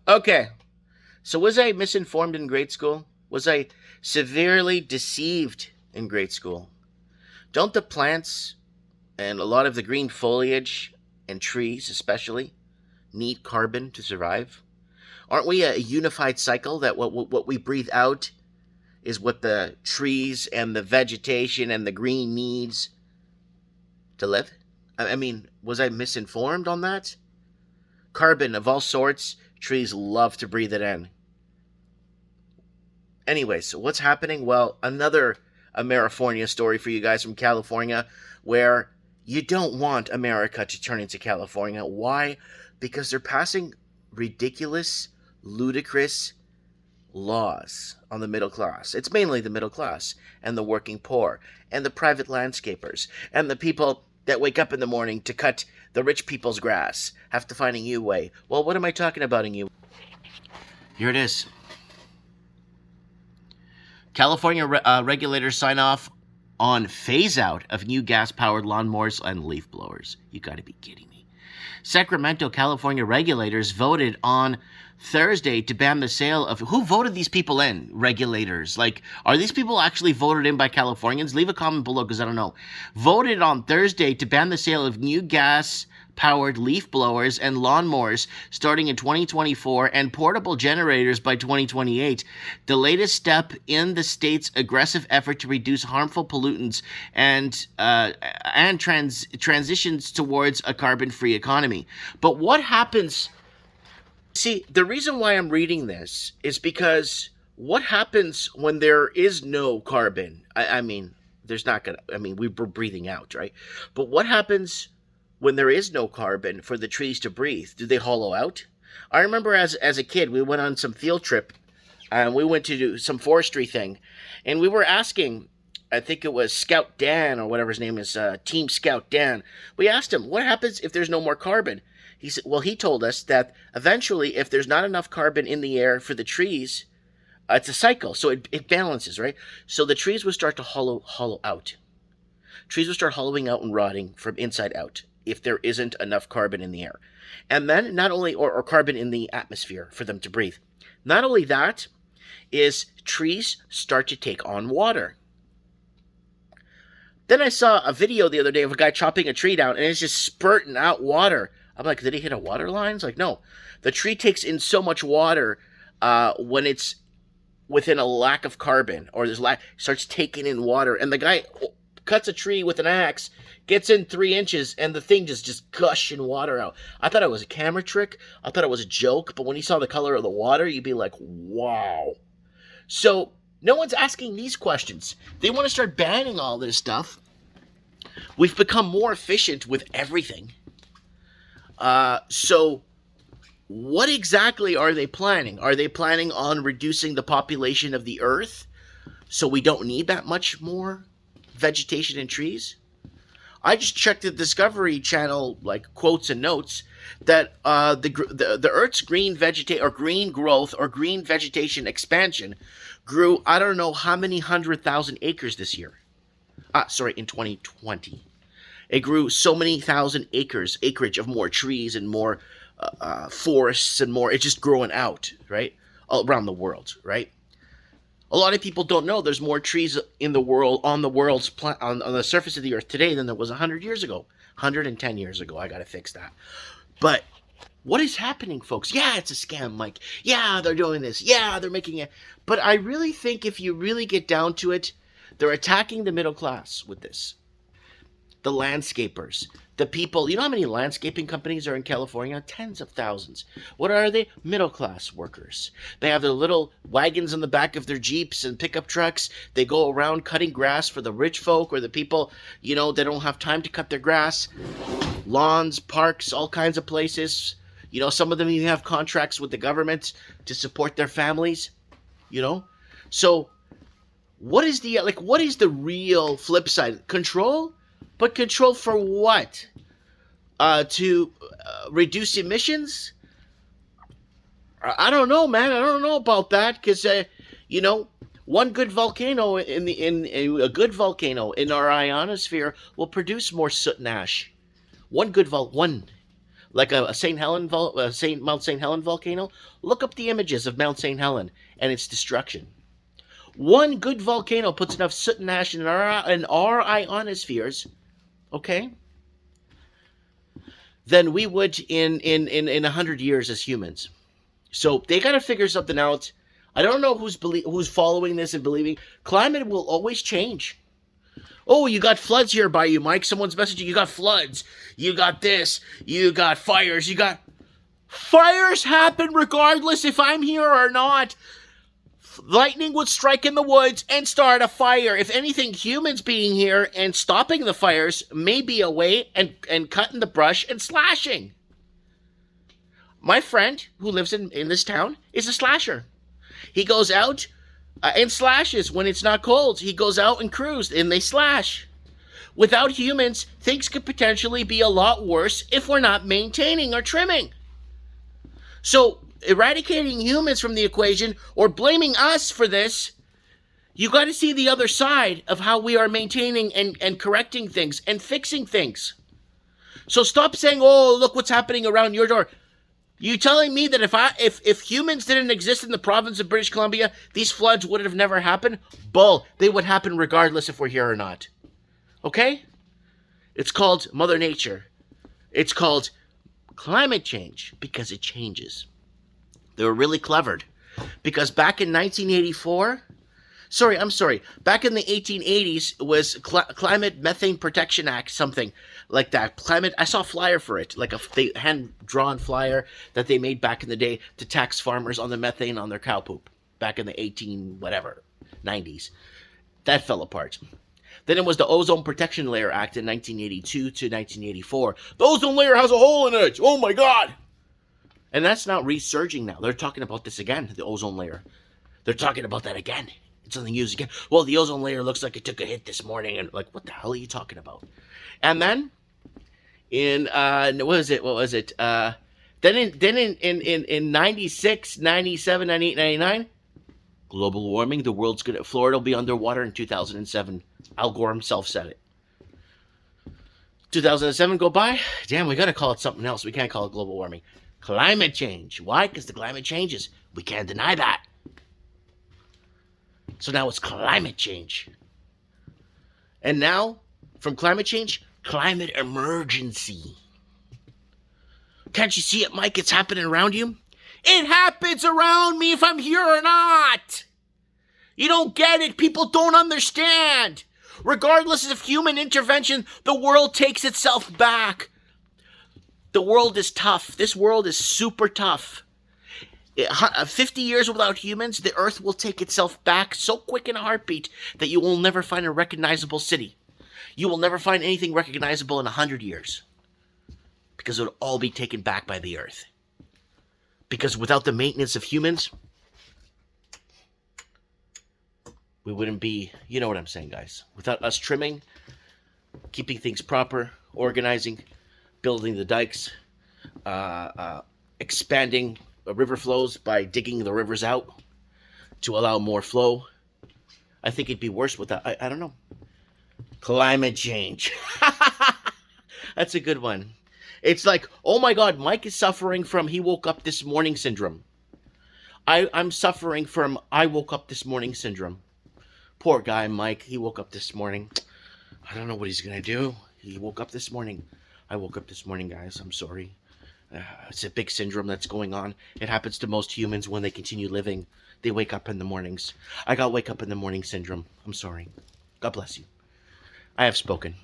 Okay, so was I misinformed in grade school? Was I severely deceived in grade school? Don't the plants and a lot of the green foliage and trees, especially, need carbon to survive? Aren't we a unified cycle that what we breathe out is what the trees and the vegetation and the green needs to live? I mean, was I misinformed on that? Carbon of all sorts, trees love to breathe it in. Anyways, so what's happening? Well, another Amerifornia story for you guys from California, where you don't want America to turn into California. Why? Because they're passing ridiculous, ludicrous laws on the middle class. It's mainly the middle class and the working poor and the private landscapers and the people that wake up in the morning to cut the rich people's grass have to find a new way. Well, what am I talking about a new? Here it is. California regulators sign off on phase-out of new gas-powered lawnmowers and leaf blowers. You got to be kidding me. Sacramento, California regulators voted on Thursday to ban the sale of... Who voted these people in? Regulators. Like, are these people actually voted in by Californians? Leave a comment below because I don't know. Voted on Thursday to ban the sale of new gas-powered leaf blowers and lawnmowers starting in 2024 and portable generators by 2028. The latest step in the state's aggressive effort to reduce harmful pollutants and transitions towards a carbon-free economy. But what happens... See, the reason why I'm reading this is because what happens when there is no carbon? I mean, there's not going to... I mean, we're breathing out, right? But what happens when there is no carbon for the trees to breathe? Do they hollow out? I remember as a kid, we went on some field trip, and we went to do some forestry thing, and we were asking, I think it was Scout Dan, or whatever his name is, Team Scout Dan. We asked him, what happens if there's no more carbon? He said, well, he told us that eventually, if there's not enough carbon in the air for the trees, it's a cycle, so it balances, right? So the trees would start to hollow out. Trees would start hollowing out and rotting from inside out if there isn't enough carbon in the air. And then not only, or carbon in the atmosphere for them to breathe. Not only that, is trees start to take on water. Then I saw a video the other day of a guy chopping a tree down, and it's just spurting out water. I'm like, did he hit a water line? It's like, no. The tree takes in so much water when it's within a lack of carbon, or there's starts taking in water. And the guy cuts a tree with an axe, gets in 3 inches, and the thing just gushing water out. I thought it was a camera trick. I thought it was a joke. But when you saw the color of the water, you'd be like, wow. So no one's asking these questions. They want to start banning all this stuff. We've become more efficient with everything. So what exactly are they planning? Are they planning on reducing the population of the earth so we don't need that much more vegetation and trees? I just checked the Discovery Channel, like, quotes and notes that the Earth's green growth or green vegetation expansion grew, I don't know how many 100,000 acres this year. In 2020. It grew so many thousand acreage of more trees and more forests and more. It's just growing out, right? All around the world, right? A lot of people don't know there's more trees in the world, on the surface of the earth today than there was 100 years ago. 110 years ago. I got to fix that. But what is happening, folks? Yeah, it's a scam, Mike. Yeah, they're doing this. Yeah, they're making it. But I really think if you really get down to it, they're attacking the middle class with this. The landscapers, the people. You know how many landscaping companies are in California? Tens of thousands. What are they? Middle class workers. They have their little wagons in the back of their Jeeps and pickup trucks. They go around cutting grass for the rich folk or the people, they don't have time to cut their grass. Lawns, parks, all kinds of places. Some of them even have contracts with the government to support their families. So what is the real flip side? Control? But control for what? To reduce emissions? I don't know, man. I don't know about that because, one good volcano a good volcano in our ionosphere will produce more soot and ash. One like a Mount St. Helen volcano. Look up the images of Mount St. Helen and its destruction. One good volcano puts enough soot and ash in our ionospheres, okay, than we would in 100 years as humans. So they got to figure something out. I don't know who's following this and believing. Climate will always change. Oh, you got floods here by you, Mike. Someone's messaging. You got floods. You got this. You got fires. Fires happen regardless if I'm here or not. Lightning would strike in the woods and start a fire. If anything, humans being here and stopping the fires may be a way and cutting the brush and slashing. My friend who lives in this town is a slasher. He goes out and slashes when it's not cold. He goes out and crews and they slash. Without humans, things could potentially be a lot worse if we're not maintaining or trimming. So, eradicating humans from the equation or blaming us for this, you got to see the other side of how we are maintaining and correcting things and fixing things. So stop saying, oh, look what's happening around your door. You telling me that if humans didn't exist in the province of British Columbia, these floods would have never happened? Bull. They would happen regardless if we're here or not. Okay? It's called Mother Nature. It's called climate change because it changes. They were really clever because back in 1984, back in the 1880s was Climate Methane Protection Act, something like that. I saw a flyer for it, like a hand-drawn flyer that they made back in the day to tax farmers on the methane on their cow poop back in the 90s. That fell apart. Then it was the Ozone Protection Layer Act in 1982 to 1984. The ozone layer has a hole in it! Oh my God! And that's now resurging now. They're talking about this again, the ozone layer. They're talking about that again. It's something used again. Well, the ozone layer looks like it took a hit this morning. And like, what the hell are you talking about? And then, in, what was it? Then in 96, 97, 98, 99, global warming, Florida will be underwater in 2007. Al Gore himself said it. 2007 go by. Damn, we got to call it something else. We can't call it global warming. Climate change. Why? Because the climate changes. We can't deny that. So now it's climate change. And now, from climate change, climate emergency. Can't you see it, Mike? It's happening around you. It happens around me if I'm here or not. You don't get it. People don't understand. Regardless of human intervention, the world takes itself back. The world is tough. This world is super tough. 50 years without humans, the earth will take itself back so quick in a heartbeat that you will never find a recognizable city. You will never find anything recognizable in 100 years. Because it will all be taken back by the earth. Because without the maintenance of humans, we wouldn't be, you know what I'm saying, guys. Without us trimming, keeping things proper, organizing, building the dikes, expanding river flows by digging the rivers out to allow more flow. I think it'd be worse without, I don't know. Climate change. That's a good one. It's like, oh my God, Mike is suffering from he woke up this morning syndrome. I'm suffering from I woke up this morning syndrome. Poor guy, Mike. He woke up this morning. I don't know what he's going to do. He woke up this morning. I woke up this morning, guys. I'm sorry. It's a big syndrome that's going on. It happens to most humans when they continue living. They wake up in the mornings. I got wake up in the morning syndrome. I'm sorry. God bless you. I have spoken.